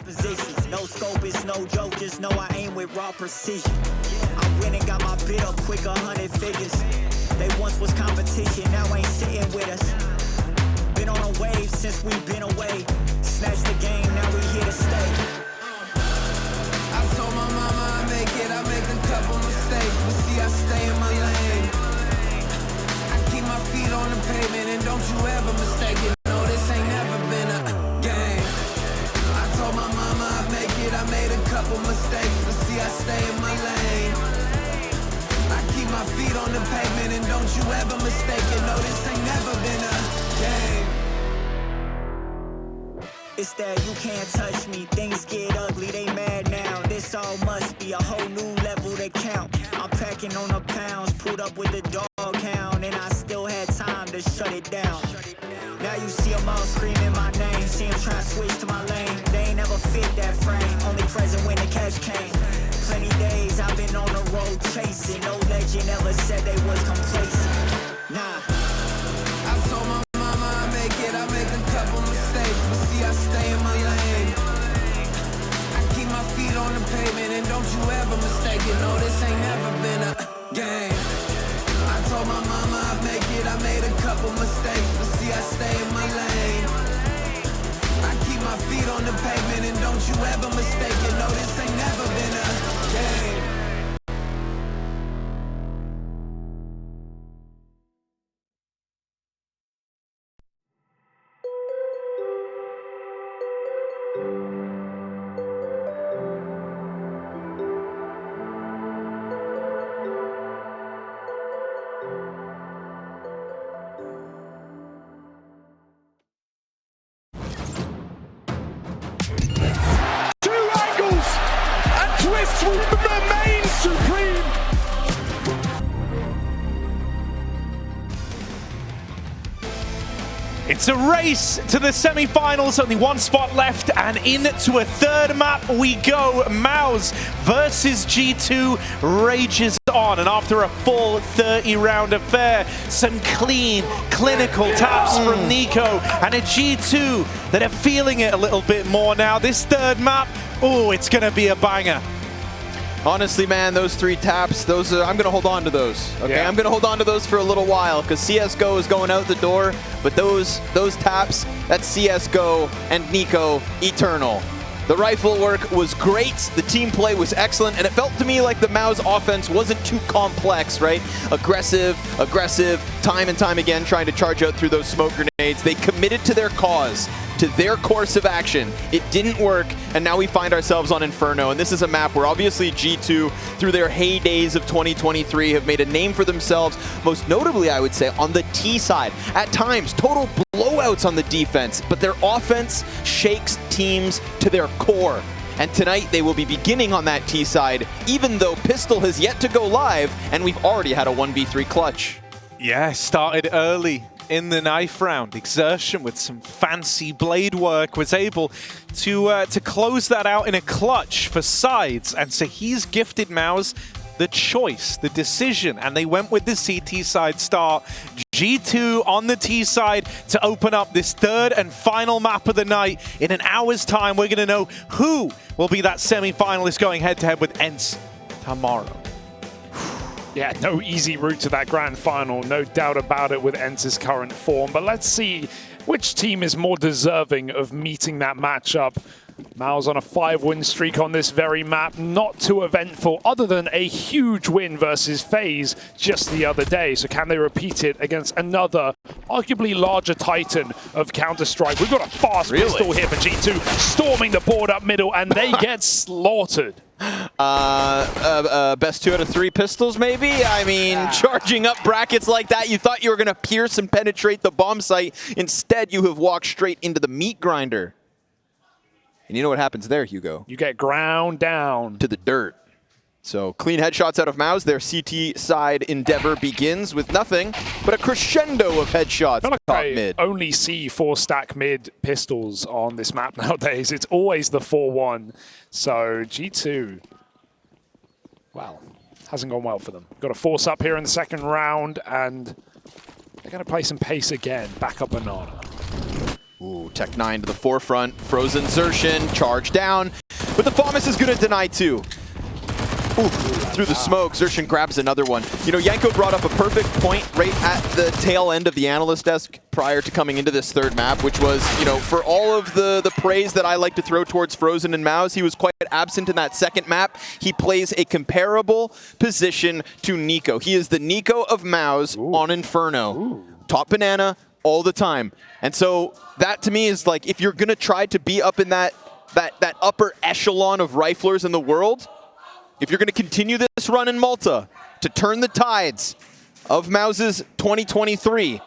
position. No scope is no joke, just know I aim with raw precision. I went and got my bid up quick, 100 figures. They once was competition, now ain't sitting with us. Been on a wave since we've been away. Snatch the game, now we here to stay. I told my mama I make it, I make a couple mistakes, but see I stay in my lane. I keep my feet on the pavement and don't you ever mistake it. No, this ain't never been a game. I told my mama I make it, I made a couple mistakes, but see I stay in my lane. I keep my feet on the pavement and don't you ever mistake it. No, this ain't never been a game. It's that you can't touch me, things get ugly, they mad now. This all must be a whole new level to count. I'm packing on the pounds, pulled up with the dog hound, and I still had time to shut it down. Now you see them all screaming my name, see them trying to switch to my lane. They ain't never fit that frame, only present when the cash came. Plenty days I've been on the road chasing, no legend ever said they was complacent. Nah. I told my mama I make it, I make a couple mistakes, but see I stay in my lane. I keep my feet on the pavement and don't you ever mistake it. No, this ain't never been a game. I told my mama I make it, I made a couple mistakes, but see I stay in my lane. I keep my feet on the pavement and don't you ever mistake it. No, this ain't never been a game. Will remain supreme. It's a race to the semi-finals, only one spot left, and into a third map we go. MOUZ versus G2 rages on, and after a full 30-round affair, some clean, clinical taps from Nico, and a G2 that are feeling it a little bit more now. This third map, oh, it's gonna be a banger. Honestly, man, those 3 taps, those I'm going to hold on to those. Okay, yeah. I'm going to hold on to those for a little while because CSGO is going out the door, but those taps, that's CSGO and Nico eternal. The rifle work was great, the team play was excellent, and it felt to me like the MOUZ offense wasn't too complex, right? Aggressive, time and time again, trying to charge out through those smoke grenades. They committed to their cause, to their course of action. It didn't work, and now we find ourselves on Inferno, and this is a map where obviously G2, through their heydays of 2023, have made a name for themselves, most notably, I would say, on the T side. At times, total blowouts on the defense, but their offense shakes teams to their core. And tonight, they will be beginning on that T side, even though Pistol has yet to go live, and we've already had a 1v3 clutch. Yeah, started early in the knife round. Exertion with some fancy blade work was able to close that out in a clutch for sides. And so he's gifted MOUZ the choice, the decision, and they went with the CT side start. G2 on the T side to open up this third and final map of the night. In an hour's time, we're going to know who will be that semi-finalist going head-to-head with ENCE tomorrow. Yeah, no easy route to that grand final, no doubt about it with ENCE's current form. But let's see which team is more deserving of meeting that matchup. MOUZ on a 5-win streak on this very map, not too eventful other than a huge win versus FaZe just the other day. So can they repeat it against another, arguably larger titan of Counter-Strike? We've got a fast pistol here for G2, storming the board up middle, and they get slaughtered. Best 2 out of 3 pistols, maybe? I mean, charging up brackets like that, you thought you were going to pierce and penetrate the bomb site. Instead, you have walked straight into the meat grinder. And you know what happens there, Hugo? You get ground down. To the dirt. So clean headshots out of MOUZ. Their CT side endeavor begins with nothing but a crescendo of headshots I top mid. Only see 4-stack mid pistols on this map nowadays. It's always the 4-1. So G2, wow, hasn't gone well for them. Got a force up here in the second round, and they're going to play some pace again. Back up another. Ooh, Tech 9 to the forefront. Frozen Xertion, charge down. But the FAMAS is going to deny too. Ooh, through the smoke, Xertion grabs another one. You know, Yanko brought up a perfect point right at the tail end of the analyst desk prior to coming into this third map, which was, you know, for all of the praise that I like to throw towards Frozen and MOUZ, he was quite absent in that second map. He plays a comparable position to Nico. He is the Nico of MOUZ on Inferno. Top banana all the time. And so that to me is like, if you're gonna try to be up in that upper echelon of riflers in the world, if you're going to continue this run in Malta to turn the tides of MOUZ's 2023,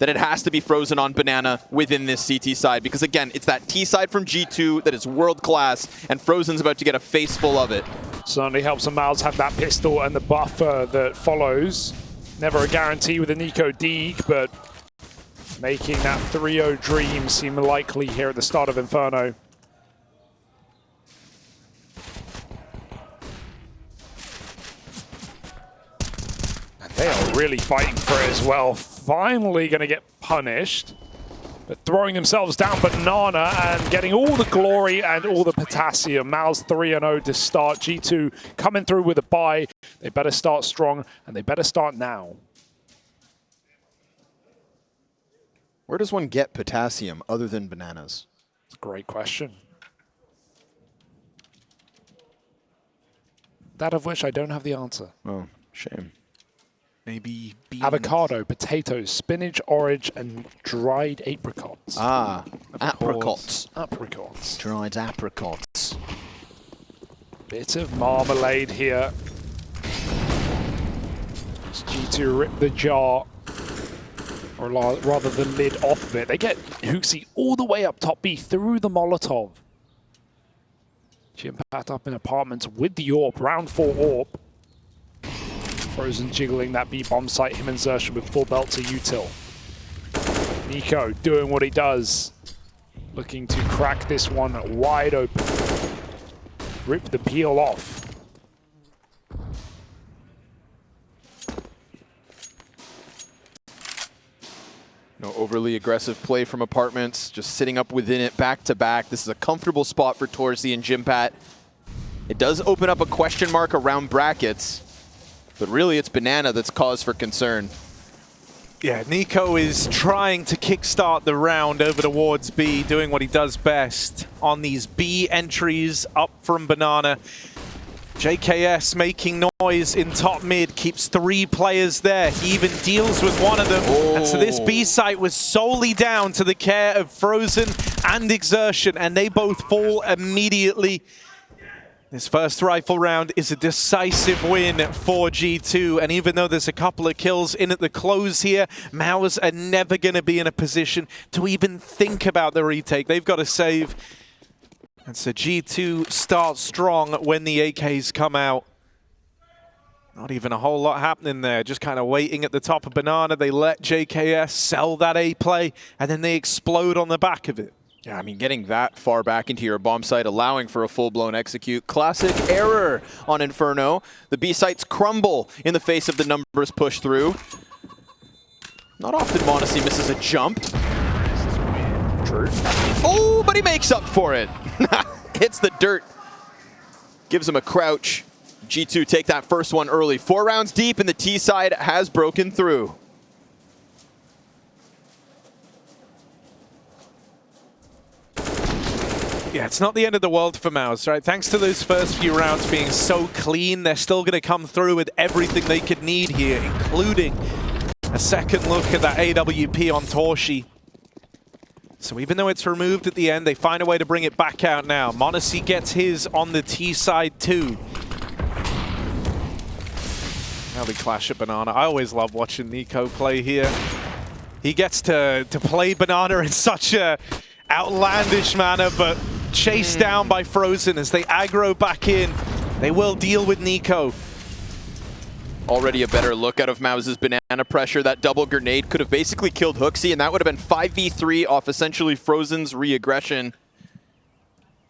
then it has to be Frozen on banana within this CT side. Because again, it's that T side from G2 that is world class, and Frozen's about to get a face full of it. Certainly helps the MOUZ have that pistol and the buffer that follows. Never a guarantee with the Nico Deeg, but making that 3-0 dream seem likely here at the start of Inferno. They are really fighting for it as well. Finally going to get punished, but throwing themselves down Banana and getting all the glory and all the potassium. MOUZ 3-0 to start. G2 coming through with a bye. They better start strong, and they better start now. Where does one get potassium other than bananas? It's a great question. That of which I don't have the answer. Oh, shame. Maybe beans. Avocado, potatoes, spinach, orange, and dried apricots. Ah, apricots. Apricots. Dried apricots. Bit of marmalade here. As G2 rip the jar, or rather the lid off of it. They get HooXi all the way up top B through the Molotov. Jimpat up in apartments with the AWP, round 4 AWP. Frozen jiggling that B-bomb site, him and Xertion with full belt to util. Nico doing what he does. Looking to crack this one wide open. Rip the peel off. No overly aggressive play from apartments, just sitting up within it back to back. This is a comfortable spot for Torsi and Jimpat. It does open up a question mark around brackets, but really it's Banana that's cause for concern. Yeah, Nico is trying to kickstart the round over towards B, doing what he does best on these B entries up from Banana. JKS making noise in top mid, keeps 3 players there. He even deals with one of them. And so this B site was solely down to the care of Frozen and Xertion, and they both fall immediately. This first rifle round is a decisive win for G2, and even though there's a couple of kills in at the close here, MOUZ are never going to be in a position to even think about the retake. They've got to save. And so G2 starts strong when the AKs come out. Not even a whole lot happening there, just kind of waiting at the top of Banana. They let JKS sell that A play, and then they explode on the back of it. Yeah, I mean, getting that far back into your bomb site, allowing for a full-blown execute. Classic error on Inferno. The B sites crumble in the face of the numbers push through. Not often m0NESY misses a jump. True. Oh, but he makes up for it. Hits the dirt. Gives him a crouch. G2 take that first one early. 4 rounds deep, and the T side has broken through. Yeah, it's not the end of the world for MOUZ, right? Thanks to those first few rounds being so clean, they're still going to come through with everything they could need here, including a second look at that AWP on Torsi. So even though it's removed at the end, they find a way to bring it back out now. m0NESY gets his on the T side too. Now they clash at Banana. I always love watching Nico play here. He gets to play Banana in such a outlandish manner, but chased down by Frozen as they aggro back in. They will deal with Nico. Already a better look out of MOUZ's banana pressure. That double grenade could have basically killed HooXi, and that would have been 5v3 off essentially Frozen's re-aggression.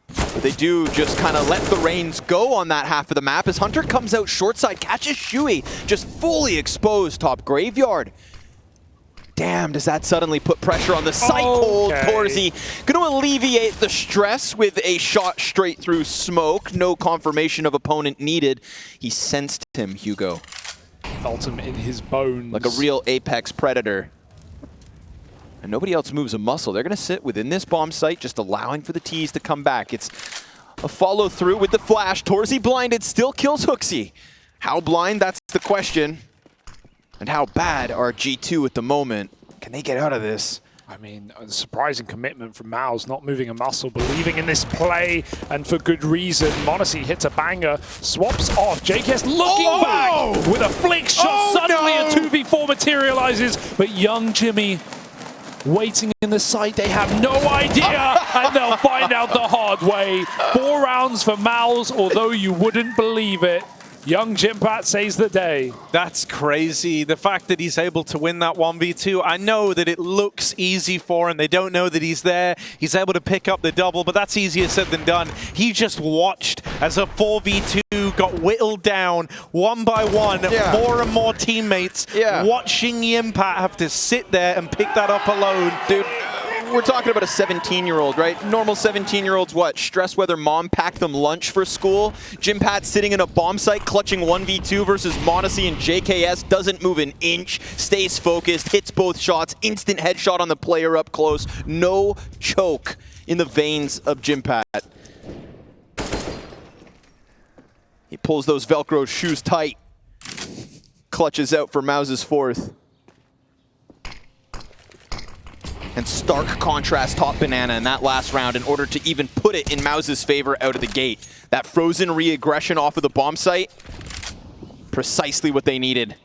But they do just kind of let the reins go on that half of the map as Hunter comes out short side, catches siuhy, just fully exposed top graveyard. damn, does that suddenly put pressure on the site hold? Torzy going to alleviate the stress with a shot straight through smoke. No confirmation of opponent needed. He sensed him, Hugo. Felt him in his bones. Like a real apex predator. And nobody else moves a muscle. They're going to sit within this bomb site, just allowing for the T's to come back. It's a follow through with the flash. Torzy blinded, still kills HooXi. How blind? That's the question. And how bad are G2 at the moment? Can they get out of this? I mean, a surprising commitment from MOUZ, not moving a muscle, believing in this play, and for good reason. m0NESY hits a banger, swaps off. JKS looking back with a flick shot. Suddenly a 2v4 materializes, but young Jimmy waiting in the site. They have no idea, and they'll find out the hard way. 4 rounds for MOUZ, although you wouldn't believe it. Young Jimpat saves the day. That's crazy. The fact that he's able to win that 1v2, I know that it looks easy for him. They don't know that he's there. He's able to pick up the double, but that's easier said than done. He just watched as a 4v2 got whittled down one by one. More and more teammates watching Jimpat have to sit there and pick that up alone. Dude, we're talking about a 17-year-old, right? Normal 17-year-olds, what? Stress whether mom packed them lunch for school. Jimpat sitting in a bomb site, clutching 1v2 versus m0NESY and JKS, doesn't move an inch, stays focused, hits both shots, instant headshot on the player up close. No choke in the veins of Jimpat. He pulls those Velcro shoes tight, clutches out for MOUZ's 4th. And stark contrast top banana in that last round in order to even put it in MOUZ's favor out of the gate. That frozen re-aggression off of the bomb site, precisely what they needed.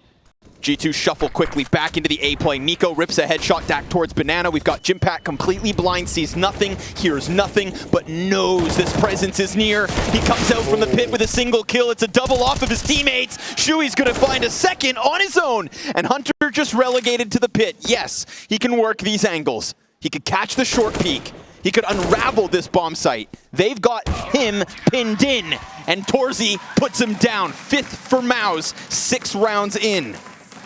G2 shuffle quickly back into the A play. Nico rips a headshot back towards Banana. We've got Jimpat completely blind, sees nothing, hears nothing, but knows this presence is near. He comes out from the pit with a single kill. It's a double off of his teammates. siuhy's gonna find a second on his own. And Hunter just relegated to the pit. Yes, he can work these angles. He could catch the short peek. He could unravel this bomb site. They've got him pinned in. And Torzy puts him down. 5th for MOUZ, 6 rounds in.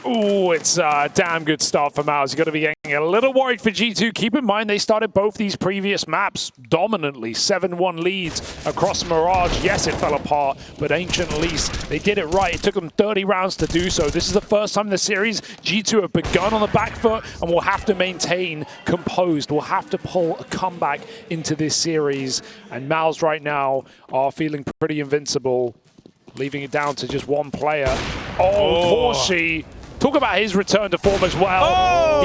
Ooh, it's a damn good start for MOUZ. You've got to be getting a little worried for G2. Keep in mind, they started both these previous maps dominantly. 7-1 leads across Mirage. Yes, it fell apart, but Ancient at least, they did it right. It took them 30 rounds to do so. This is the first time in the series G2 have begun on the back foot and will have to maintain composed. Will have to pull a comeback into this series. And MOUZ right now are feeling pretty invincible, leaving it down to just one player. Torzy. Talk about his return to form as well.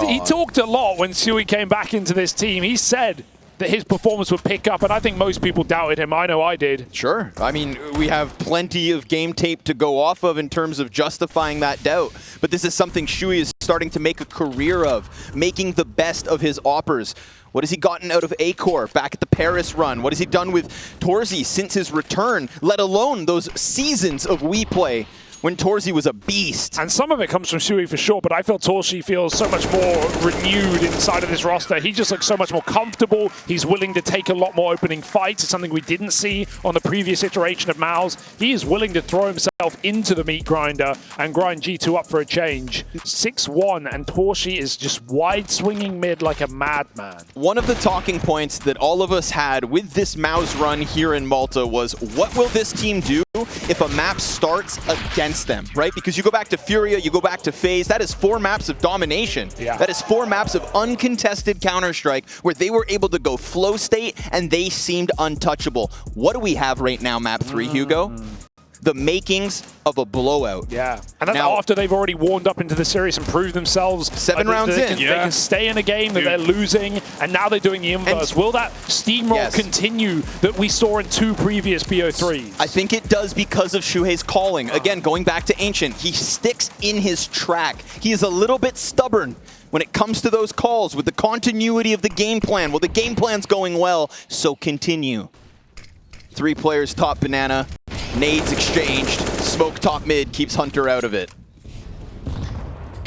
He talked a lot when siuhy came back into this team. He said that his performance would pick up, and I think most people doubted him. I know I did. Sure. I mean, we have plenty of game tape to go off of in terms of justifying that doubt. But this is something siuhy is starting to make a career of, making the best of his oppers. What has he gotten out of Acor back at the Paris run? What has he done with Torzy since his return, let alone those seasons of WePlay when Torzy was a beast? And some of it comes from siuhy for sure, but I feel Torzy feels so much more renewed inside of this roster. He just looks so much more comfortable. He's willing to take a lot more opening fights. It's something we didn't see on the previous iteration of MOUZ. He is willing to throw himself into the meat grinder and grind G2 up for a change. 6-1, and Torzy is just wide swinging mid like a madman. One of the talking points that all of us had with this MOUZ run here in Malta was, what will this team do if a map starts against them, right? Because you go back to Furia, you go back to FaZe, that is 4 maps of domination. That is 4 maps of uncontested Counter-Strike where they were able to go flow state and they seemed untouchable. What do we have right now, map 3, Hugo? The makings of a blowout. Yeah, and that's now, after they've already warmed up into the series and proved themselves. 7 rounds in. They can stay in a game that they're losing, and now they're doing the inverse. Will that steamroll continue that we saw in 2 previous BO3s? I think it does because of siuhy's calling. Again, going back to Ancient, he sticks in his track. He is a little bit stubborn when it comes to those calls with the continuity of the game plan. Well, the game plan's going well, so continue. 3 players top banana. Nades exchanged. Smoke top mid keeps Hunter out of it.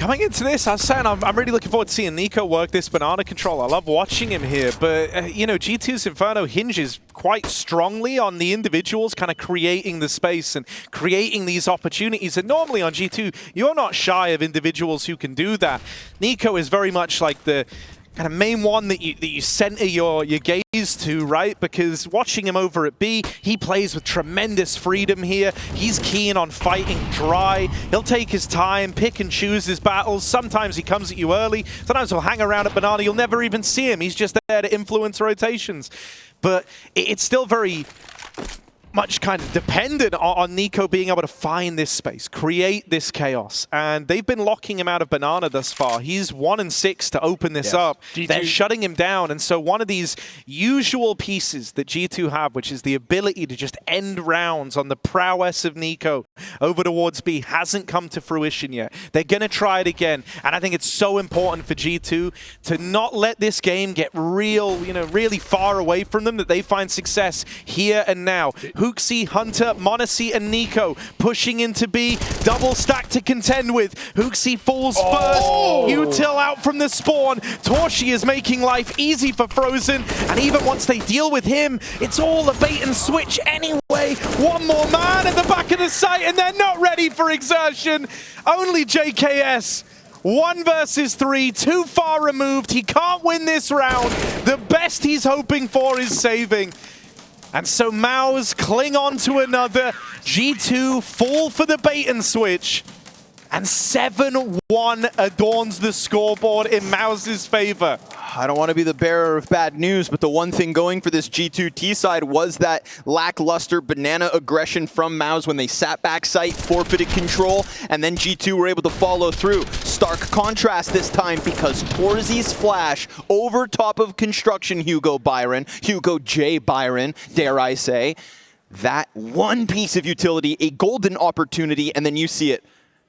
Coming into this, I was saying I'm really looking forward to seeing Nico work this banana control. I love watching him here, but you know, G2's Inferno hinges quite strongly on the individuals kind of creating the space and creating these opportunities. And normally on G2, you're not shy of individuals who can do that. Nico is very much like the kind of main one that you center your gaze to, right? Because watching him over at B, he plays with tremendous freedom here. He's keen on fighting dry. He'll take his time, pick and choose his battles. Sometimes he comes at you early. Sometimes he'll hang around at Banana. You'll never even see him. He's just there to influence rotations. But it's still very much kind of dependent on Nico being able to find this space, create this chaos. And they've been locking him out of Banana thus far. He's 1-6 to open this up. G2. They're shutting him down. And so one of these usual pieces that G2 have, which is the ability to just end rounds on the prowess of Nico over towards B, hasn't come to fruition yet. They're going to try it again. And I think it's so important for G2 to not let this game get really far away from them, that they find success here and now. HooXi, Hunter, m0NESY, and Nico pushing into B. Double stack to contend with. HooXi falls first. Util out from the spawn. Torshi is making life easy for Frozen. And even once they deal with him, it's all a bait and switch anyway. One more man at the back of the site, and they're not ready for exertion. Only JKS. 1 versus 3, too far removed. He can't win this round. The best he's hoping for is saving. And so MOUZ cling on to another. G2 fall for the bait and switch. And 7-1 adorns the scoreboard in MOUZ's favor. I don't want to be the bearer of bad news, but the one thing going for this G2T side was that lackluster banana aggression from MOUZ when they sat back site, forfeited control, and then G2 were able to follow through. Stark contrast this time because Torzi's flash over top of construction Hugo J. Byron, dare I say. That one piece of utility, a golden opportunity, and then you see it.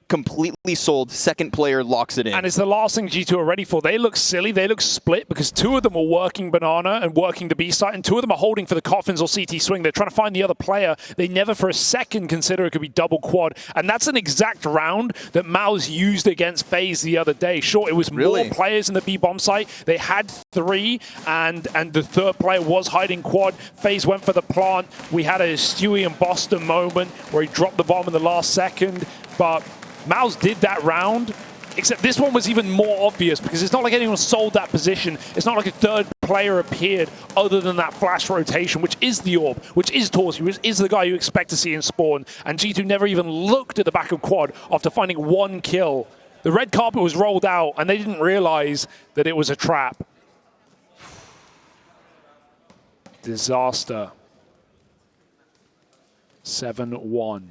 Completely sold. Second player locks it in. And it's the last thing G2 are ready for. They look silly. They look split because 2 of them are working Banana and working the B site, and 2 of them are holding for the coffins or CT swing. They're trying to find the other player. They never for a second consider it could be double quad. And that's an exact round that MOUZ used against FaZe the other day. Sure, it was more players in the B bomb site. They had 3, and the third player was hiding quad. FaZe went for the plant. We had a siuhy and Boston moment where he dropped the bomb in the last second, but MOUZ did that round, except this one was even more obvious because it's not like anyone sold that position. It's not like a third player appeared other than that flash rotation, which is the orb, which is Torsi, which is the guy you expect to see in spawn. And G2 never even looked at the back of quad after finding 1 kill. The red carpet was rolled out and they didn't realize that it was a trap. Disaster. 7-1.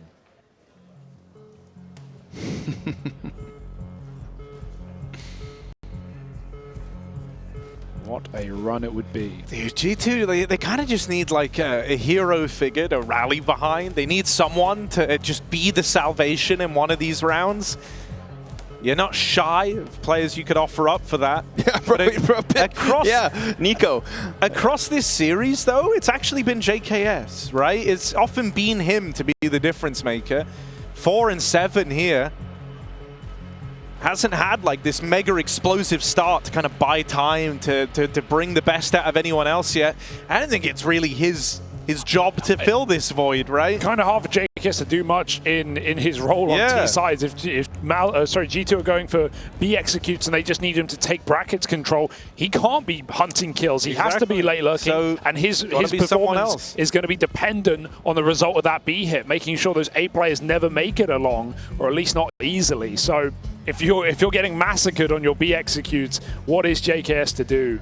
What a run it would be. Dude, G2, they kind of just need like a hero figure to rally behind. They need someone to just be the salvation in one of these rounds. You're not shy of players you could offer up for that. Yeah, Nico. Across this series, though, it's actually been JKS, right? It's often been him to be the difference maker. 4 and 7 here. Hasn't had like this mega explosive start to kind of buy time to bring the best out of anyone else yet. I don't think it's really his job to fill this void, right? Kind of hard for JKS to do much in his role on T sides. If G2 are going for B executes and they just need him to take brackets control, he can't be hunting kills. He has to be late lurking, so and his performance is going to be dependent on the result of that B hit, making sure those A players never make it along, or at least not easily. So if you're getting massacred on your B executes, what is JKS to do?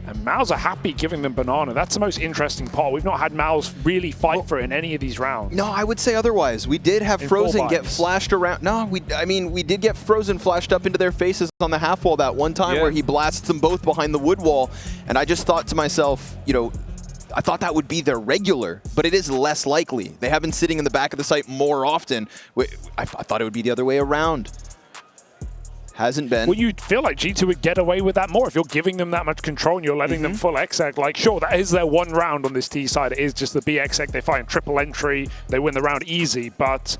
And MOUZ are happy giving them banana. That's the most interesting part. We've not had MOUZ really fight for it in any of these rounds. No, I would say otherwise. We did have Frozen get flashed around. No, we did get Frozen flashed up into their faces on the half wall that one time where he blasts them both behind the wood wall. And I just thought to myself, you know, I thought that would be their regular, but it is less likely. They have been sitting in the back of the site more often. I thought it would be the other way around. Hasn't been. Well, you'd feel like G2 would get away with that more if you're giving them that much control and you're letting them full exec. Like, sure, that is their one round on this T side. It is just the B exec. They find triple entry. They win the round easy. But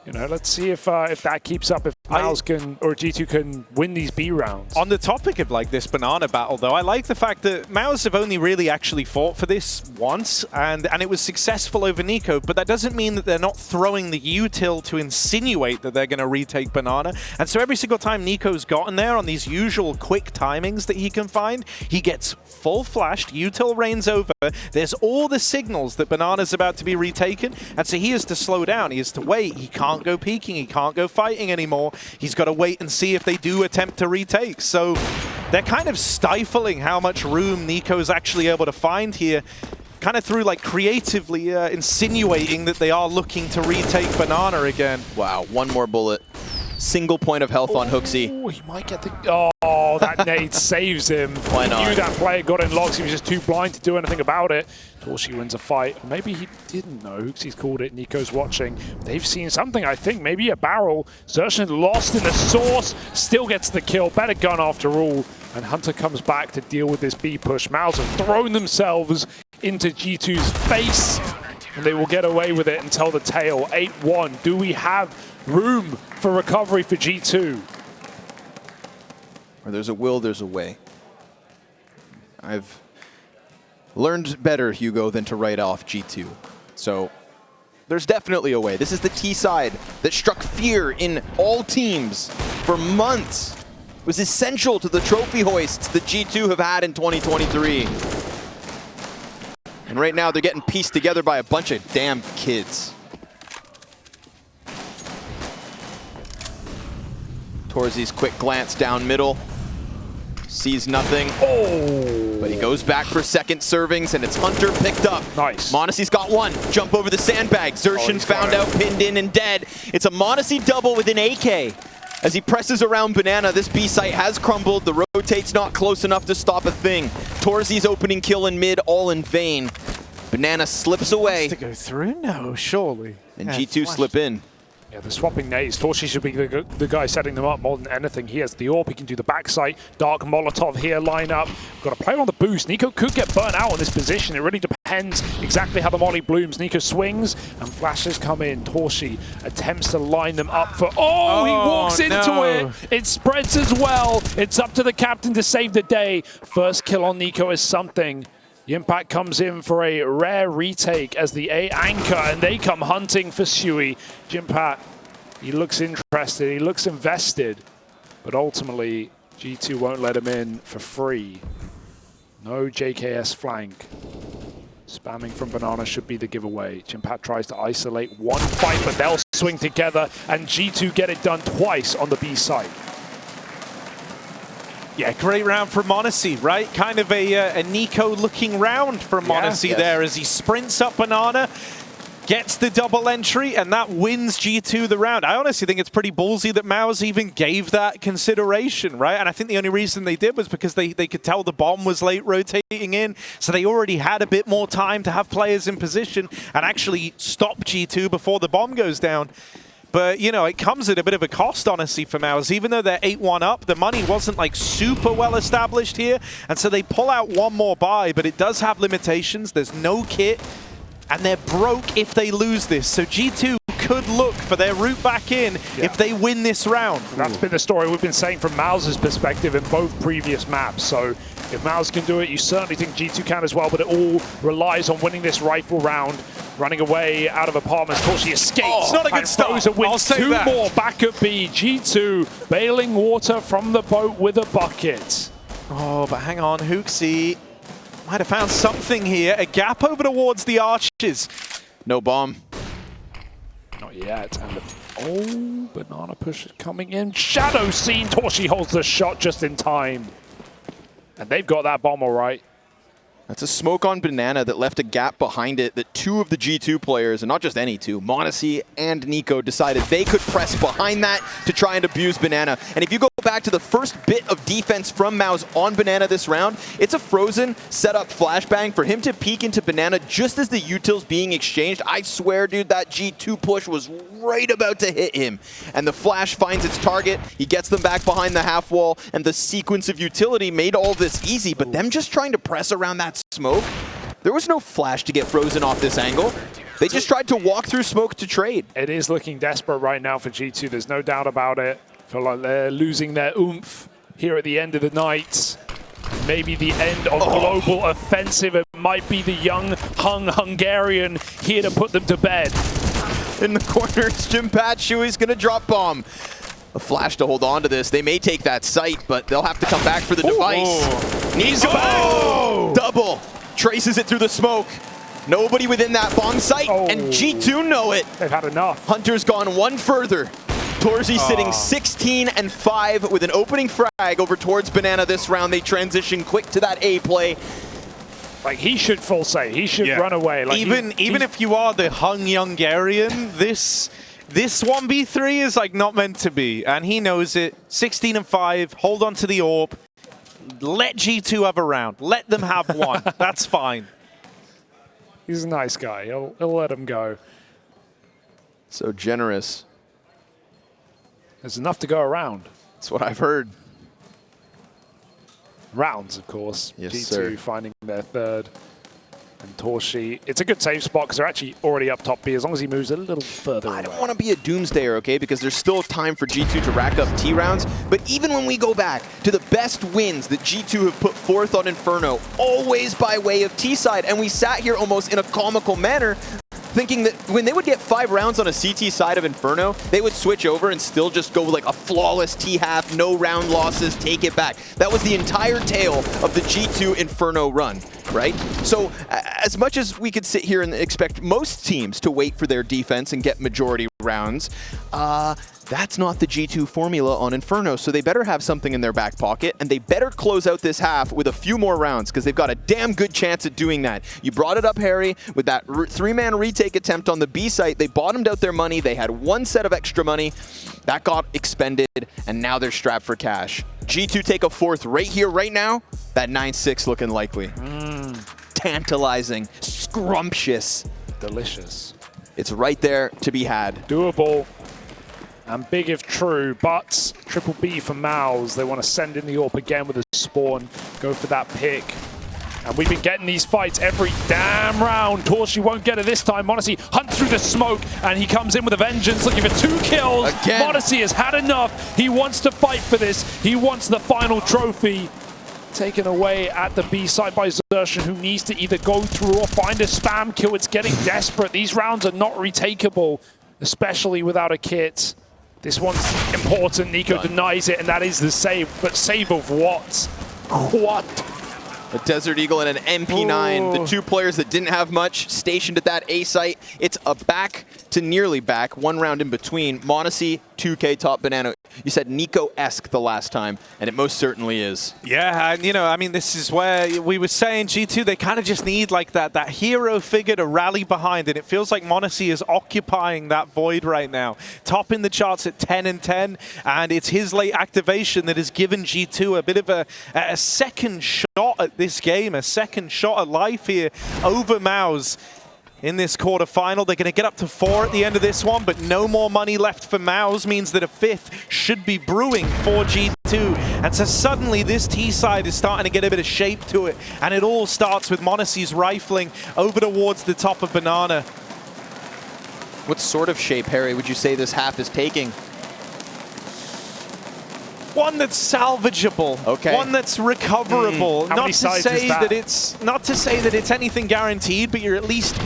You know, let's see if that keeps up, if MOUZ can, or G2 can win these B rounds. On the topic of like this banana battle though, I like the fact that MOUZ have only really actually fought for this once, and it was successful over Nico, but that doesn't mean that they're not throwing the util to insinuate that they're going to retake banana. And so every single time Nico's gotten there on these usual quick timings that he can find, he gets full flashed, util reigns over, there's all the signals that banana's about to be retaken, and so he has to slow down, he has to wait, he can't go peeking, he can't go fighting anymore. He's got to wait and see if they do attempt to retake. So they're kind of stifling how much room Nico's actually able to find here, kind of through like creatively insinuating that they are looking to retake banana again. Wow, one more bullet. Single point of health on HooXi. Oh, he might get the... Oh, that nade saves him. Why not? He knew that player got in locks. He was just too blind to do anything about it. Torshi wins a fight. Maybe he didn't know. HooXi's called it. Nico's watching. They've seen something, I think. Maybe a barrel. Xerxan lost in the source. Still gets the kill. Better gun after all. And Hunter comes back to deal with this B push. MOUZ have thrown themselves into G2's face. And they will get away with it and tell the tale. 8-1. Do we have room for recovery for G2? Where there's a will, there's a way. I've learned better, Hugo, than to write off G2. So there's definitely a way. This is the T side that struck fear in all teams for months. It was essential to the trophy hoists that G2 have had in 2023. And right now they're getting pieced together by a bunch of damn kids. Torzi's quick glance down middle. Sees nothing. Oh! But he goes back for second servings, and it's Hunter picked up. Nice. m0NESY's got one. Jump over the sandbag. Xerxan found out, pinned in, and dead. It's a m0NESY double with an AK. As he presses around banana, this B site has crumbled. The rotate's not close enough to stop a thing. Torzi's opening kill in mid, all in vain. Banana slips away. To go through? No, surely. And Yeah, G2 slip in. Yeah, the swapping nades. Torshi should be the guy setting them up more than anything. He has the AWP. He can do the backside. Dark Molotov here, line up. Got a player on the boost. Nico could get burnt out on this position. It really depends exactly how the molly blooms. Nico swings and flashes come in. Torshi attempts to line them up for... Oh, he walks into it. It spreads as well. It's up to the captain to save the day. First kill on Nico is something. The impact comes in for a rare retake as the A anchor, and they come hunting for siuhy. Jimpat, he looks interested, he looks invested, but ultimately G2 won't let him in for free. No JKS flank. Spamming from banana should be the giveaway. Jimpat tries to isolate one fight, but they'll swing together, and G2 get it done twice on the B side. Yeah, great round for m0NESY, right? Kind of a Nico-looking round for m0NESY there as he sprints up banana, gets the double entry, and that wins G2 the round. I honestly think it's pretty ballsy that MOUZ even gave that consideration, right? And I think the only reason they did was because they could tell the bomb was late rotating in, so they already had a bit more time to have players in position and actually stop G2 before the bomb goes down. But, you know, it comes at a bit of a cost, honestly, for MOUZ. Even though they're 8-1 up, the money wasn't, like, super well established here. And so they pull out one more buy, but it does have limitations. There's no kit, and they're broke if they lose this. So G2 could look for their route back in if they win this round. That's been the story we've been saying from MOUZ's perspective in both previous maps. So if MOUZ can do it, you certainly think G2 can as well, but it all relies on winning this rifle round. Running away out of apartments. Torshi escapes. It's not a good start. Frozen wins two that. more back at B. G2 bailing water from the boat with a bucket. Oh, but hang on. HooXi might have found something here. A gap over towards the arches. No bomb. Not yet. And banana push coming in. Shadow scene. Torshi holds the shot just in time. And they've got that bomb all right. That's a smoke on banana that left a gap behind it that two of the G2 players, and not just any two, m0NESY and Nico, decided they could press behind that to try and abuse banana. And if you go back to the first bit of defense from MOUZ on banana this round, it's a frozen setup flashbang for him to peek into banana just as the util's being exchanged. I swear, dude, that G2 push was right about to hit him. And the flash finds its target, he gets them back behind the half wall, and the sequence of utility made all this easy, but them just trying to press around that smoke, there was no flash to get frozen off this angle. They just tried to walk through smoke to trade. It is looking desperate right now for G2. There's no doubt about it. Feel like they're losing their oomph here at the end of the night. Maybe the end of global offensive. It might be the young Hungarian here to put them to bed. In the corner, it's Jim Pat. siuhy's going to drop bomb. A flash to hold on to this. They may take that site, but they'll have to come back for the device. Needs back. Double. Traces it through the smoke. Nobody within that bomb site, and G2 know it. They've had enough. Hunter's gone one further. Torzi sitting 16-5 with an opening frag over towards Banana this round. They transition quick to that A play. Like, he should full save. He should run away. Like, even if you are the Hungarian, this 1v3 is like not meant to be, and he knows it. 16-5, hold on to the orb. Let G2 have a round. Let them have one. That's fine. He's a nice guy. He'll let him go. So generous. There's enough to go around. That's what I've heard. Rounds, of course. Yes, G2 sir. finding their third. And Torshi, it's a good save spot because they're actually already up top B as long as he moves a little further I away. don't want to be a doomsdayer, okay, because there's still time for G2 to rack up T rounds. But even when we go back to the best wins that G2 have put forth on Inferno, always by way of T side, and we sat here almost in a comical manner, thinking that when they would get 5 rounds on a CT side of Inferno, they would switch over and still just go like a flawless T-half, no round losses, take it back. That was the entire tale of the G2 Inferno run, right? So as much as we could sit here and expect most teams to wait for their defense and get majority rounds, that's not the G2 formula on Inferno, so they better have something in their back pocket, and they better close out this half with a few more rounds, because they've got a damn good chance at doing that. You brought it up, Harry, with that 3-man retake attempt on the B site. They bottomed out their money. They had one set of extra money. That got expended, and now they're strapped for cash. G2 take a fourth right here, right now. That 9-6 looking likely. Tantalizing, scrumptious. Delicious. It's right there to be had. Doable. And big if true, but triple B for MOUZ. They want to send in the AWP again with a spawn, go for that pick. And we've been getting these fights every damn round. Torshi won't get it this time. m0NESY hunts through the smoke, and he comes in with a vengeance, looking for 2 kills. Again. m0NESY has had enough. He wants to fight for this. He wants the final trophy. Taken away at the B side by Xertion, who needs to either go through or find a spam kill. It's getting desperate. These rounds are not retakeable, especially without a kit. This one's important. Nico denies it, and that is the save. But save of what? What? A Desert Eagle and an MP9, the 2 players that didn't have much, stationed at that A site. It's a back to nearly back, 1 round in between. m0NESY, 2K top Banana. You said Nico-esque the last time, and it most certainly is. Yeah, and I mean, this is where we were saying G2, they kind of just need like that hero figure to rally behind, and it feels like m0NESY is occupying that void right now. Topping the charts at 10-10, and it's his late activation that has given G2 a bit of a second shot at this game, a second shot at life here over MOUZ. In this quarterfinal, they're going to get up to 4 at the end of this one, but no more money left for MOUZ means that a 5th should be brewing for G2. And so suddenly this T side is starting to get a bit of shape to it, and it all starts with m0NESY's rifling over towards the top of Banana. What sort of shape, Harry, would you say this half is taking? One that's salvageable, okay. One that's recoverable. How many sides is that? Not to say that it's anything guaranteed, but you're at least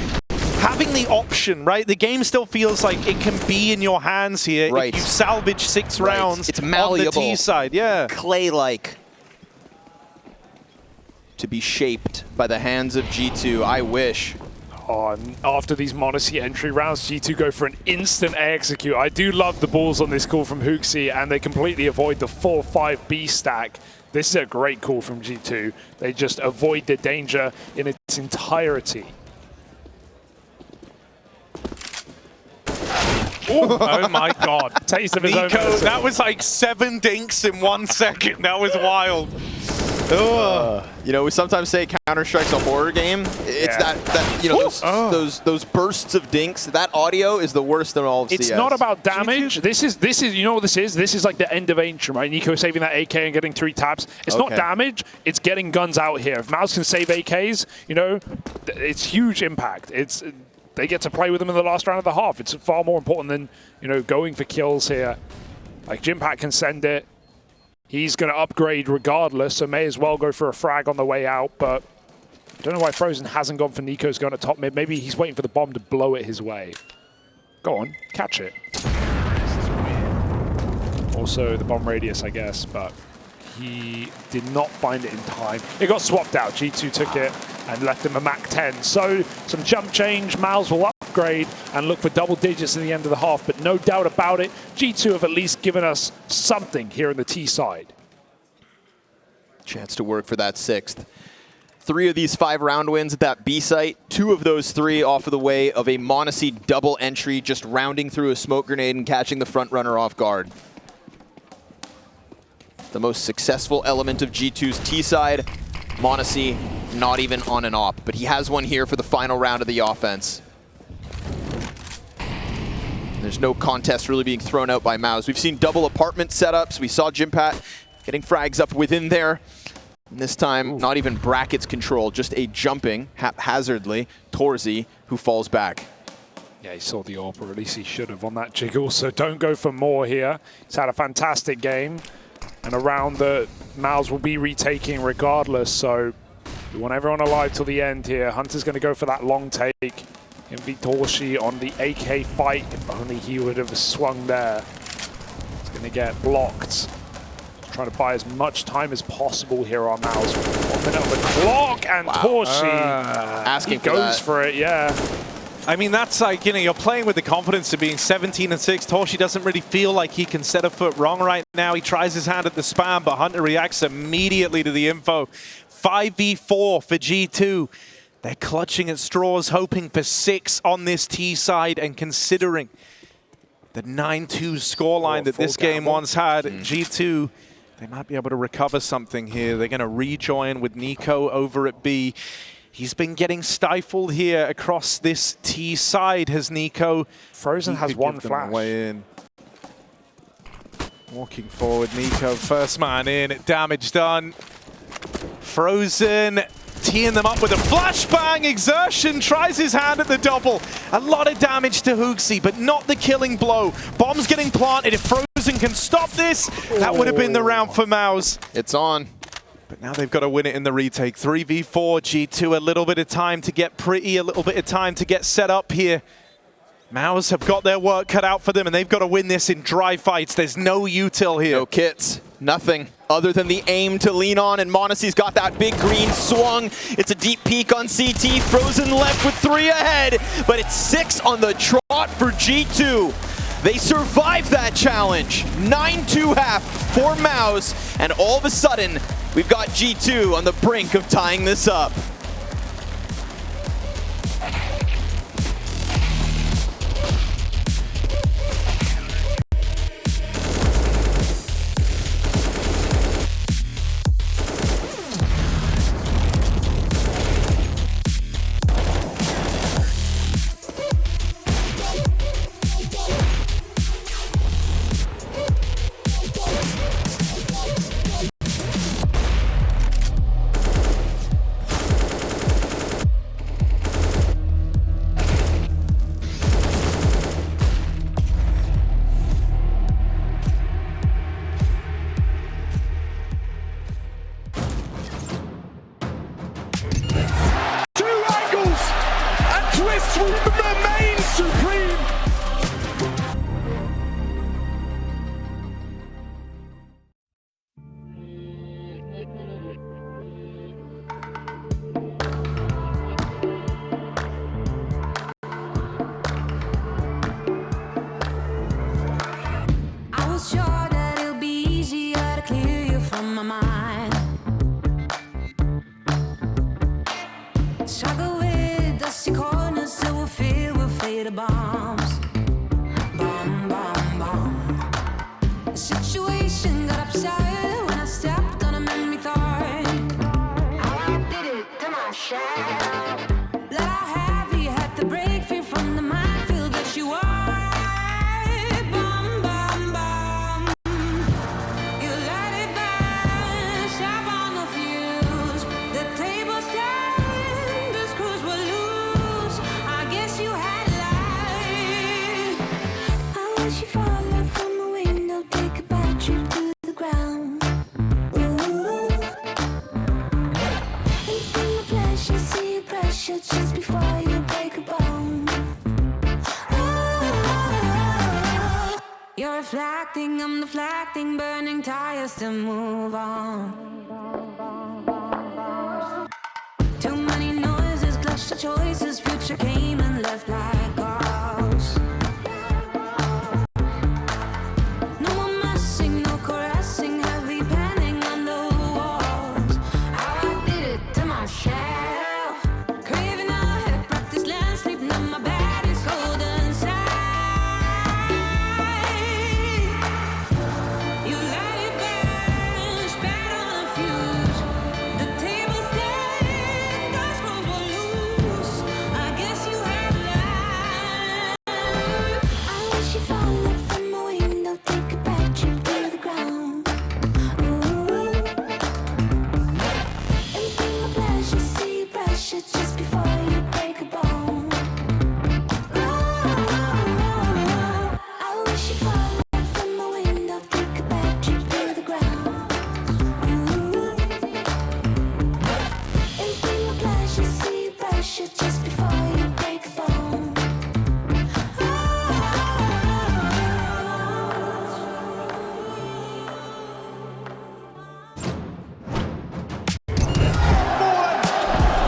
having the option, right? The game still feels like it can be in your hands here right. if you salvage 6 rounds it's malleable, on the T side. Yeah, clay-like. To be shaped by the hands of G2, I wish. Oh, after these m0NESY entry rounds, G2 go for an instant A execute. I do love the balls on this call from hooXi, and they completely avoid the 4-5B stack. This is a great call from G2. They just avoid the danger in its entirety. oh my God. Taste of his own Nico, medicine. that was like 7 dinks in 1 second. That was wild. We sometimes say Counter-Strike's a horror game. It's those bursts of dinks. That audio is the worst in all of CS. It's not about damage. This is you know what this is? This is like the end of Ancient, right? Nico saving that AK and getting 3 taps. It's not damage, it's getting guns out here. If MOUZ can save AKs, it's huge impact. they get to play with them in the last round of the half. It's far more important than, you know, going for kills here. Like, Jimpat can send it. He's going to upgrade regardless, so may as well go for a frag on the way out, but I don't know why Frozen hasn't gone for Nico's going to top mid. Maybe he's waiting for the bomb to blow it his way. Go on, catch it. Also the bomb radius, I guess, but he did not find it in time. It got swapped out. G2 took it and left him a Mach 10. So some jump change. MOUZ will upgrade and look for double digits in the end of the half, but no doubt about it, G2 have at least given us something here in the T side. Chance to work for that 6th. 3 of these 5 round wins at that B site. 2 of those 3 off of the way of a m0NESY double entry, just rounding through a smoke grenade and catching the front runner off guard. The most successful element of G2's T side. m0NESY not even on an op, but he has one here for the final round of the offense. There's no contest really being thrown out by MOUZ. We've seen double apartment setups. We saw Jimpat getting frags up within there. And this time, not even brackets control, just a jumping haphazardly Torzy, who falls back. Yeah, he saw the AWP, or at least he should have on that jiggle, so don't go for more here. He's had a fantastic game, and a round that MOUZ will be retaking regardless, so we want everyone alive till the end here. Hunter's going to go for that long take. And Vitorshi on the AK fight, if only he would have swung there. He's going to get blocked. Trying to buy as much time as possible here on MOUZ. 1 minute on the clock, and Torshi asking he goes for it, yeah. I mean, that's like, you know, you're playing with the confidence of being 17-6. Torshi doesn't really feel like he can set a foot wrong right now. He tries his hand at the spam, but Hunter reacts immediately to the info. 5v4 for G2. They're clutching at straws, hoping for 6 on this T side, and considering the 9-2 scoreline that this game once had, G2, they might be able to recover something here. They're going to rejoin with Nico over at B. He's been getting stifled here across this T side. Has Nico? Frozen has one flash. Way in. Walking forward, Nico, first man in, damage done. Frozen teeing them up with a flashbang. Exertion tries his hand at the double. A lot of damage to Hooksy, but not the killing blow. Bomb's getting planted. If Frozen can stop this, that would have been the round for MOUZ. It's on. But now they've got to win it in the retake. 3v4, G2, a little bit of time to get pretty, a little bit of time to get set up here. MOUZ have got their work cut out for them, and they've got to win this in dry fights. There's no util here. No kits, nothing other than the aim to lean on, and m0NESY's got that big green swung. It's a deep peek on CT. Frozen left with 3 ahead, but it's 6 on the trot for G2. They survived that challenge. 9-2 half for MOUZ, and all of a sudden, we've got G2 on the brink of tying this up. thing, I'm the flag thing, burning tires to move on. Too many noises, clash of choices, future came and left like ghosts. No more messing, no caressing, heavy penning on the walls. How I did it to myself, craving a head, practice land, sleeping on my bed, it's cold inside. You let it burn, spat on a fuse. The table's dead, the scrolls were loose. I guess you had learned. I wish you fall off from a window, take a bad trip to the ground. Ooh. Anything a pleasure, see pressure just before you break a bone. I wish you fall off from a window, take a bad trip to the ground. Anything a pleasure, see pressure just before you break a bone.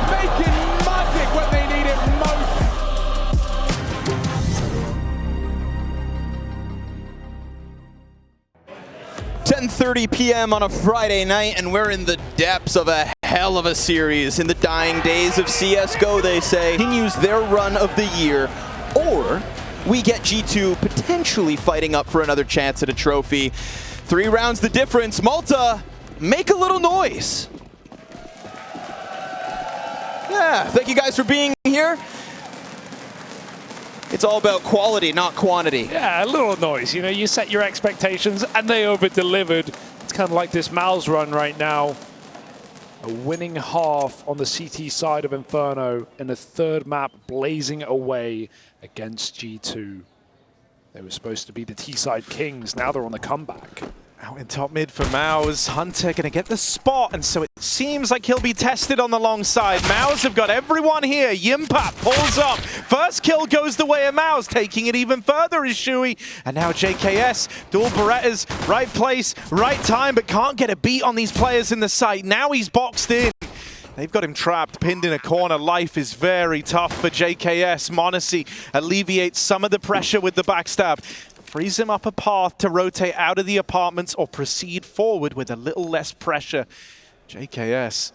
Making magic when they need it most. 10:30 p.m. on a Friday night, and we're in the depths of a hell of a series. In the dying days of CSGO, they say, continues their run of the year, or we get G2 potentially fighting up for another chance at a trophy. 3 rounds the difference. Malta, make a little noise. Yeah, thank you guys for being here. It's all about quality, not quantity. Yeah, a little noise. You know, you set your expectations and they over-delivered. It's kind of like this MOUZ run right now. A winning half on the CT side of Inferno and the third map blazing away against G2. They were supposed to be the T-side kings. Now they're on the comeback. Out in top mid for MOUZ. Hunter going to get the spot, and so it seems like he'll be tested on the long side. MOUZ have got everyone here. Yimpap pulls up. First kill goes the way of MOUZ. Taking it even further is siuhy. And now JKS, dual Berettas, right place, right time, but can't get a beat on these players in the site. Now he's boxed in. They've got him trapped, pinned in a corner. Life is very tough for JKS. m0NESY alleviates some of the pressure with the backstab. Frees him up a path to rotate out of the apartments or proceed forward with a little less pressure. JKS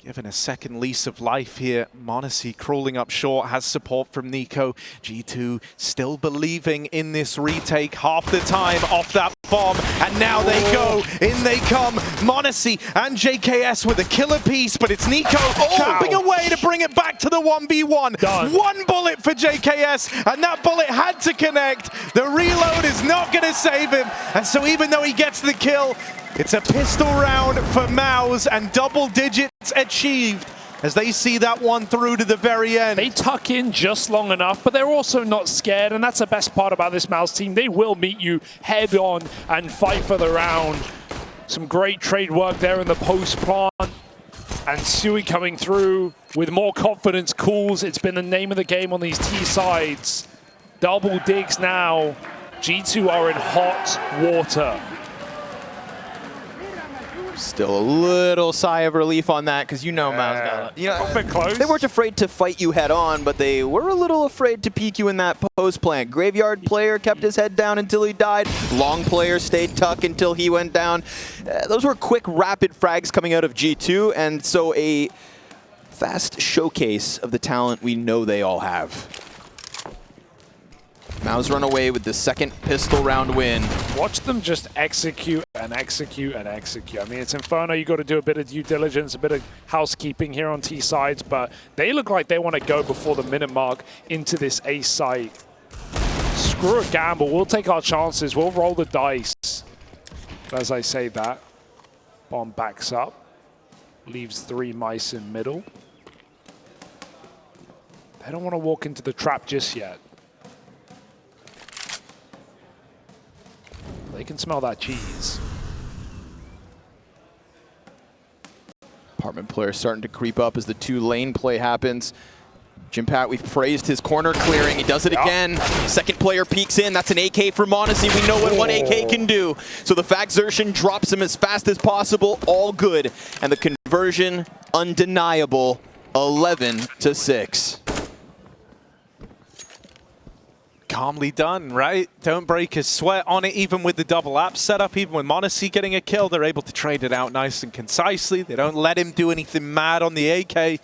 given a second lease of life here. m0NESY crawling up short, has support from Nico. G2 still believing in this retake. Half the time off that bomb, and now they go. In they come. m0NESY and JKS with a killer piece, but it's Nico chopping away to bring it back to the 1v1. Done. One bullet for JKS, and that bullet had to connect. The reload is not going to save him, and so even though he gets the kill, it's a pistol round for MOUZ, and double digits achieved as they see that one through to the very end. They tuck in just long enough, but they're also not scared, and that's the best part about this MOUZ team. They will meet you head on and fight for the round. Some great trade work there in the post plant, and siuhy coming through with more confidence. Cools, it's been the name of the game on these T sides. Double digs now. G2 are in hot water. Still a little sigh of relief on that, because you know MOUZ got it. You know, A bit close. they weren't afraid to fight you head on, but they were a little afraid to peek you in that post plant. Graveyard player kept his head down until he died. Long player stayed tuck until he went down. Those were quick, rapid frags coming out of G2, and so a fast showcase of the talent we know they all have. MOUZ run away with the second pistol round win. Watch them just execute and execute and execute. I mean, it's Inferno. You got to do a bit of due diligence, a bit of housekeeping here on T sides, but they look like they want to go before the minute mark into this A site. Screw a gamble. We'll take our chances. We'll roll the dice. But as I say that, bomb backs up, leaves 3 mice in middle. They don't want to walk into the trap just yet. They can smell that cheese. Apartment player starting to creep up as the 2 lane play happens. Jimpat, we've praised his corner clearing. He does it again. Second player peeks in. That's an AK for m0NESY. We know what one AK can do. So the fact Xertion drops him as fast as possible. All good. And the conversion, undeniable. 11-6. Calmly done, right? Don't break a sweat on it, even with the double app setup, even with m0NESY getting a kill, they're able to trade it out nice and concisely. They don't let him do anything mad on the AK.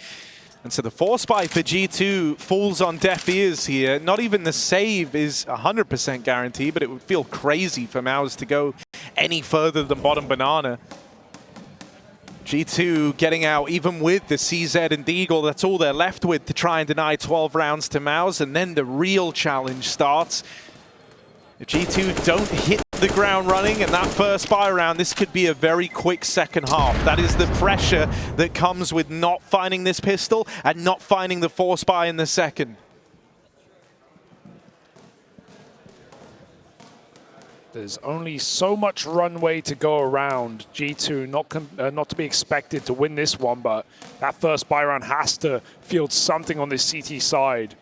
And so the force buy for G2 falls on deaf ears here. Not even the save is 100% guaranteed, but it would feel crazy for MOUZ to go any further than bottom banana. G2 getting out even with the CZ and Deagle. That's all they're left with to try and deny 12 rounds to MOUZ. And then the real challenge starts. If G2 don't hit the ground running in that first buy round, this could be a very quick second half. That is the pressure that comes with not finding this pistol and not finding the force buy in the second. There's only so much runway to go around. G2 not to be expected to win this one, but that first buy round has to field something on this CT side,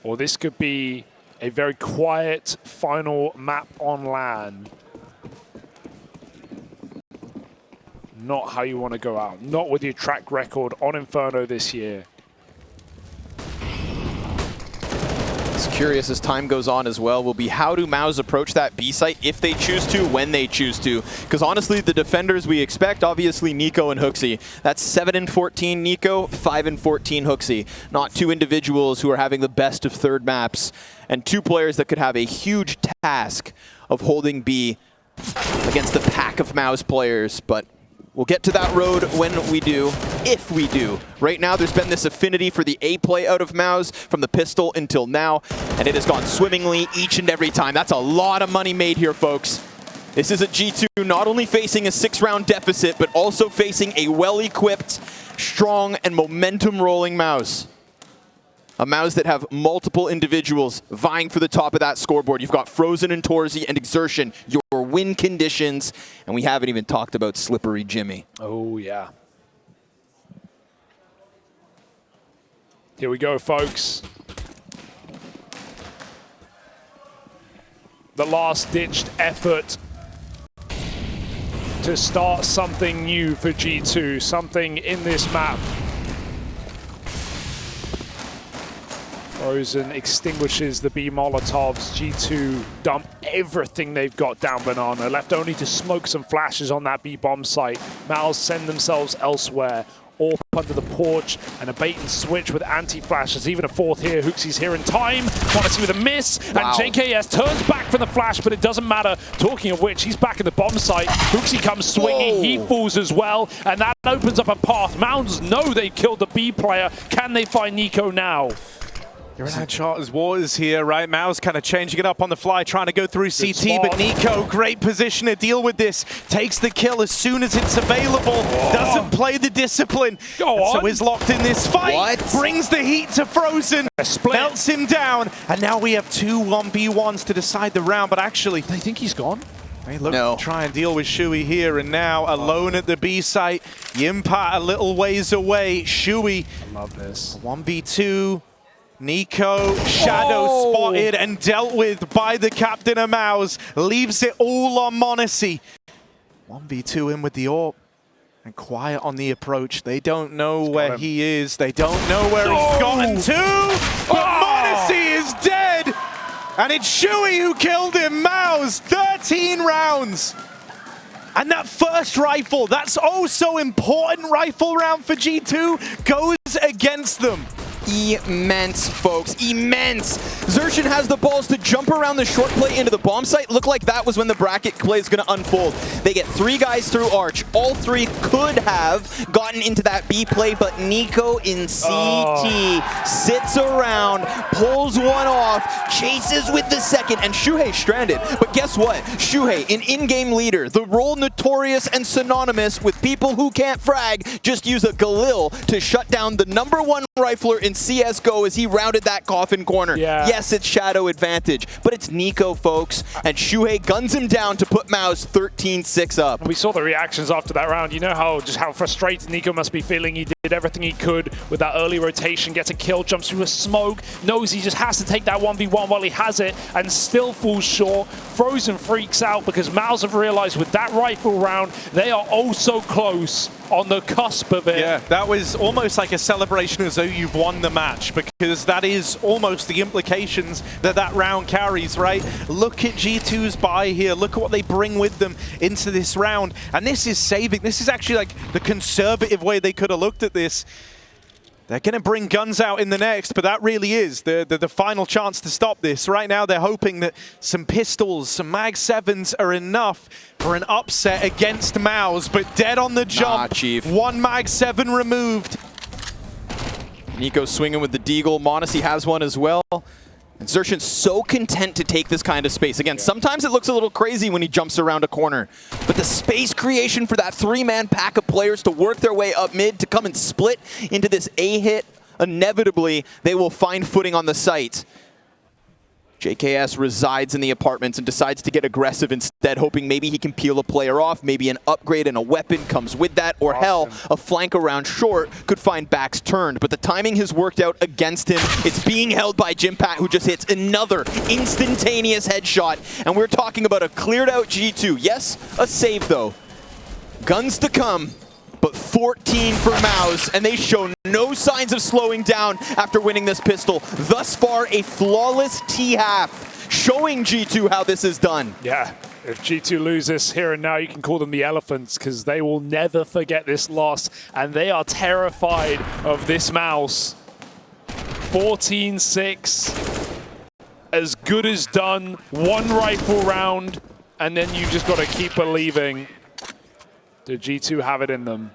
or this could be a very quiet final map on LAN. Not how you want to go out. Not with your track record on Inferno this year. It's curious as time goes on as well will be how do MOUZ approach that B site if they choose to, when they choose to. Because honestly, the defenders we expect, obviously Nico and HooXi. That's 7-14 Nico, 5-14 HooXi. Not two individuals who are having the best of third maps, and two players that could have a huge task of holding B against the pack of MOUZ players. But we'll get to that road when we do, if we do. Right now, there's been this affinity for the A play out of MOUZ from the pistol until now, and it has gone swimmingly each and every time. That's a lot of money made here, folks. This is a G2 not only facing a 6-round deficit, but also facing a well-equipped, strong, and momentum-rolling MOUZ. A MOUZ that have multiple individuals vying for the top of that scoreboard. You've got Frozen and Torzy and Xertion, your win conditions, and we haven't even talked about Slippery Jimmy. Oh, yeah. Here we go, folks. The last-ditched effort to start something new for G2, something in this map. Frozen extinguishes the B Molotovs. G2 dump everything they've got down banana, left only to smoke some flashes on that B bomb site. MOUZ send themselves elsewhere, all under the porch, and a bait and switch with anti-flashes. Even a fourth here. HooXi's here in time. m0NESY with a miss, wow. And JKS turns back from the flash, but it doesn't matter. Talking of which, he's back in the bomb site. HooXi comes swinging. Whoa. He falls as well, and that opens up a path. MOUZ know they've killed the B player. Can they find Nico now? You're in Uncharted waters here, right? MOUZ kind of changing it up on the fly, trying to go through CT, but Nico, great position to deal with this. Takes the kill as soon as it's available. Whoa. Doesn't play the discipline. So is locked in this fight. What? Brings the heat to Frozen. Melts him down. And now we have two 1v1s to decide the round, but actually, they think he's gone. They look to try and deal with siuhy here, and now alone at the B site. Yimpat a little ways away. siuhy. I love this. 1v2. Nico, shadow spotted and dealt with by the captain of MOUZ. Leaves it all on m0NESY. 1v2 in with the AWP. And quiet on the approach. They don't know where he is. They don't know where he's gotten to. But m0NESY is dead. And it's siuhy who killed him. MOUZ, 13 rounds. And that first rifle, that's oh so important rifle round for G2, goes against them. Immense, folks. Immense. Xertion has the balls to jump around the short play into the bomb site. Looked like that was when the bracket play is going to unfold. They get three guys through Arch. All three could have gotten into that B play, but Nico in CT sits around, pulls one off, chases with the second, and siuhy stranded. But guess what? siuhy, an in-game leader, the role notorious and synonymous with people who can't frag, just use a Galil to shut down the #1 rifler in CSGO as he rounded that coffin corner. Yeah. Yes, it's shadow advantage, but it's Nico, folks, and siuhy guns him down to put MOUZ 13-6 up. We saw the reactions after that round. You know how frustrated Nico must be feeling. He did everything he could with that early rotation, gets a kill, jumps through a smoke, knows he just has to take that 1v1 while he has it, and still falls short. Frozen freaks out because MOUZ have realized with that rifle round, they are oh so close on the cusp of it. Yeah, that was almost like a celebration as though you've won the match, because that is almost the implications that that round carries, right? Look at G2's buy here. Look at what they bring with them into this round. And this is saving. This is actually like the conservative way they could have looked at this. They're going to bring guns out in the next, but that really is the final chance to stop this. Right now, they're hoping that some pistols, some Mag 7s are enough for an upset against MOUZ, but dead on the jump. Chief. One Mag 7 removed. Nico swinging with the deagle. MOUZ has one as well. And Xerxion's so content to take this kind of space. Again, sometimes it looks a little crazy when he jumps around a corner, but the space creation for that three-man pack of players to work their way up mid, to come and split into this A hit, inevitably, they will find footing on the site. JKS resides in the apartments and decides to get aggressive instead, hoping maybe he can peel a player off, maybe an upgrade and a weapon comes with that, or hell, a flank around short could find backs turned. But the timing has worked out against him. It's being held by Jimpat, who just hits another instantaneous headshot. And we're talking about a cleared out G2. Yes, a save though. Guns to come. But 14 for MOUZ, and they show no signs of slowing down after winning this pistol. Thus far, a flawless T-half, showing G2 how this is done. Yeah, if G2 lose this here and now, you can call them the Elephants, because they will never forget this loss, and they are terrified of this MOUZ. 14-6, as good as done, one rifle round, and then you just got to keep believing. Do G2 have it in them?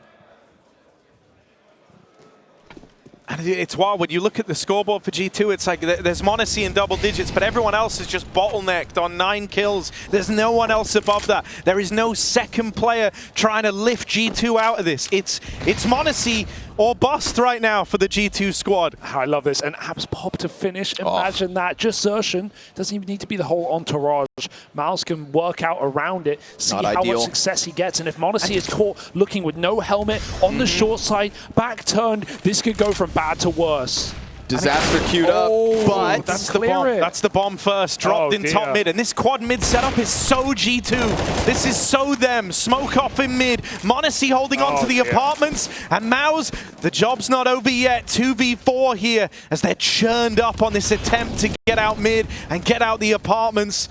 And it's wild, when you look at the scoreboard for G2, it's like there's MOUZ in double digits, but everyone else is just bottlenecked on 9 kills. There's no one else above that. There is no second player trying to lift G2 out of this. It's MOUZ or bust right now for the G2 squad. I love this. And Abs pop to finish. Imagine that. Just Xerxion. Doesn't even need to be the whole entourage. MOUZ can work out around it, see Not how ideal. much success he gets. And if MOUZ is caught looking with no helmet on the short side, back turned, this could go from bad to worse. Disaster queued up, but that's the bomb. it. That's the bomb first, dropped in top mid. And this quad mid setup is so G2. This is so them. Smoke off in mid. MOUZ holding on to the apartments. And MOUZ, the job's not over yet. 2v4 here as they're churned up on this attempt to get out mid and get out the apartments.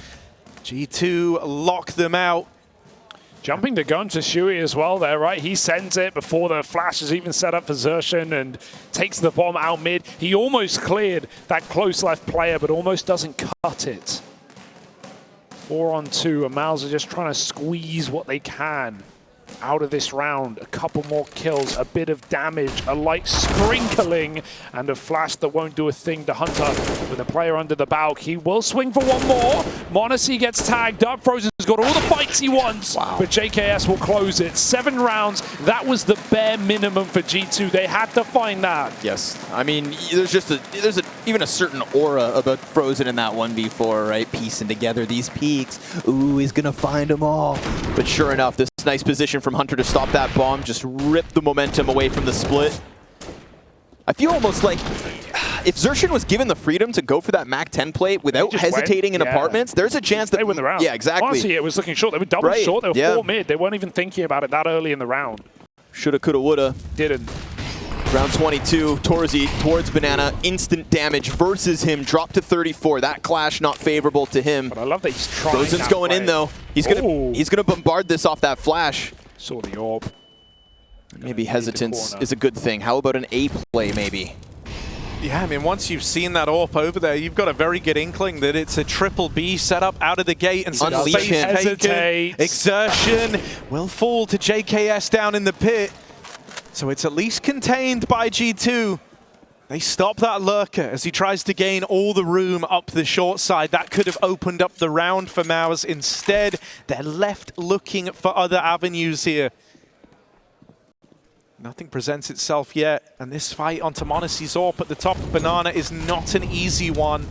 G2 lock them out. Jumping the gun to siuhy as well there, right? He sends it before the flash is even set up for Xerxion and takes the bomb out mid. He almost cleared that close left player, but almost doesn't cut it. 4 on 2, and MOUZ are just trying to squeeze what they can out of this round. A couple more kills, a bit of damage, a light sprinkling, and a flash that won't do a thing to Hunter with a player under the balk. He will swing for one more. MOUZ gets tagged up. Frozen's got all the fights he wants, but JKS will close it. 7 rounds. That was the bare minimum for G2. They had to find that. yes, I mean, there's even a certain aura about Frozen in that 1v4, right? Piecing together these peaks. Ooh, he's gonna find them all. But sure enough, this nice position from Hunter to stop that bomb, just rip the momentum away from the split. I feel almost like if Xerxion was given the freedom to go for that Mac 10 plate without hesitating in apartments, there's a chance that they win the round. Yeah, exactly. Honestly, it was looking short. They were double short. They were 4 mid. They weren't even thinking about it that early in the round. Shoulda, coulda, woulda. Didn't. Round 22, Torzi towards Banana, instant damage versus him, drop to 34. That clash not favorable to him. But I love that he's trying. Frozen's going in though. He's gonna bombard this off that flash. Saw the orb. Maybe hesitance is a good thing. How about an A play maybe? Yeah, I mean, once you've seen that AWP over there, you've got a very good inkling that it's a triple B setup out of the gate and some Unleash space him. taken. Exertion will fall to JKS down in the pit. So it's at least contained by G2. They stop that lurker as he tries to gain all the room up the short side. That could have opened up the round for MOUZ. Instead, they're left looking for other avenues here. Nothing presents itself yet, and this fight onto MONacy's AWP at the top of Banana is not an easy one.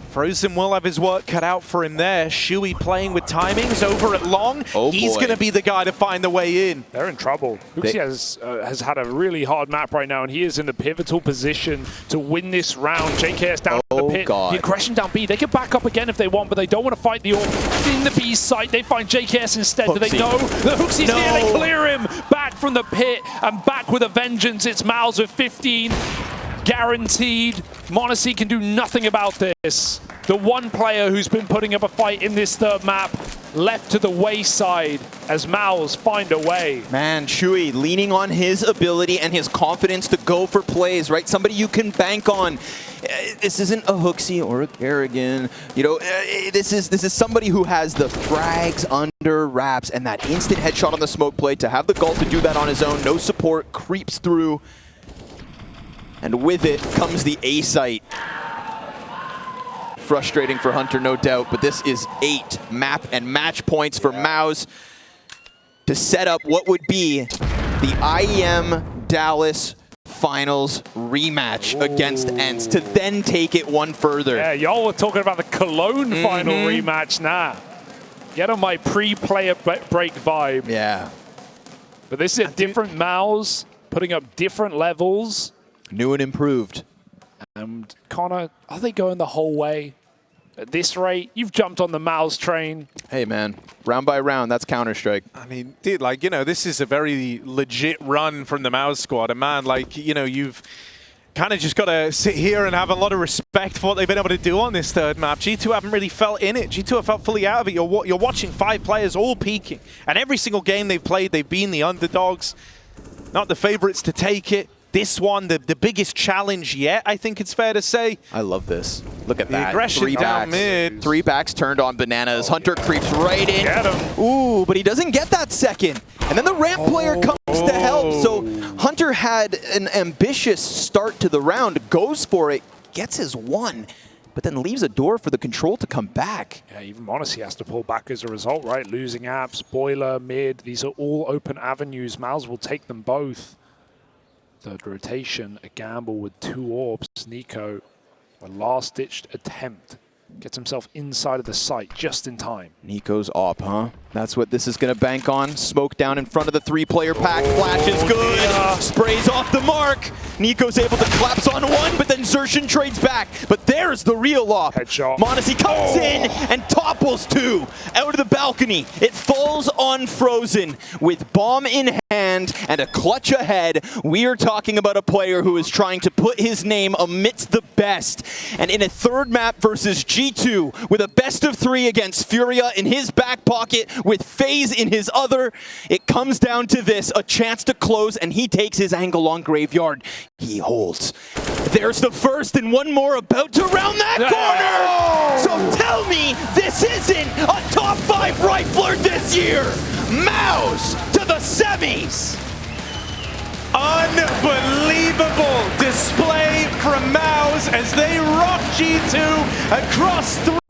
Frozen will have his work cut out for him there. siuhy playing with timings over at long. Oh, he's boy. going to be the guy to find the way in. They're in trouble. siuhy has had a really hard map right now, and he is in the pivotal position to win this round. JKS down the pit. God. The aggression down B. They can back up again if they want, but they don't want to fight the AWP in the B site. They find JKS instead. Do they know? The Hooksy's here. They clear him back from the pit and back with a vengeance. It's MOUZ with 15. Guaranteed. MONacy can do nothing about this. The one player who's been putting up a fight in this third map left to the wayside as MOUZ find a way. Man, siuhy leaning on his ability and his confidence to go for plays, right? Somebody you can bank on. This isn't a Hooksy or a Garrigan. You know, this is somebody who has the frags under wraps and that instant headshot on the smoke plate. To have the gall to do that on his own, no support, creeps through. And with it comes the A site. Frustrating for Hunter, no doubt, but this is 8 map and match points for MOUZ to set up what would be the IEM Dallas Finals rematch against ENCE to then take it one further. Yeah, y'all were talking about the Cologne final rematch. Nah, get on my pre-player break vibe. Yeah. But this is a different MOUZ, putting up different levels. New and improved. And Connor, are they going the whole way? At this rate, you've jumped on the MOUZ train. Hey, man, round by round, that's Counter-Strike. I mean, dude, like, you know, this is a very legit run from the MOUZ squad. And man, like, you know, you've kind of just got to sit here and have a lot of respect for what they've been able to do on this third map. G2 haven't really felt in it. G2 have felt fully out of it. You're watching 5 players all peaking. And every single game they've played, they've been the underdogs, not the favorites to take it. This one, the biggest challenge yet, I think it's fair to say. I love this. Look at The that. aggression 3 down backs. mid. 3 backs turned on Bananas. Hunter creeps right in. Get him. Ooh, but he doesn't get that second. And then the ramp player comes to help. So Hunter had an ambitious start to the round, goes for it, gets his one, but then leaves a door for the control to come back. Yeah, even MONacy has to pull back as a result, right? Losing apps, boiler, mid, these are all open avenues. MOUZ will take them both. Third rotation, a gamble with 2 orbs. Nico, a last-ditched attempt, gets himself inside of the site just in time. Nico's op, huh? That's what this is going to bank on. Smoke down in front of the 3-player pack. Flash is good. Yeah. Sprays off the mark. Nico's able to collapse on one, but then Xerxin trades back. But there's the real op. Headshot. MONacy comes in and topples 2 out of the balcony. It falls on Frozen with bomb in hand and a clutch ahead. We are talking about a player who is trying to put his name amidst the best. And in a third map versus G2 with a best of 3 against Furia in his back pocket with FaZe in his other, it comes down to this, a chance to close, and he takes his angle on Graveyard. He holds. There's the first and one more about to round that corner! So tell me this isn't a top 5 rifler this year! MOUZ to the semis! Unbelievable display from MOUZ as they rock G2 across 3.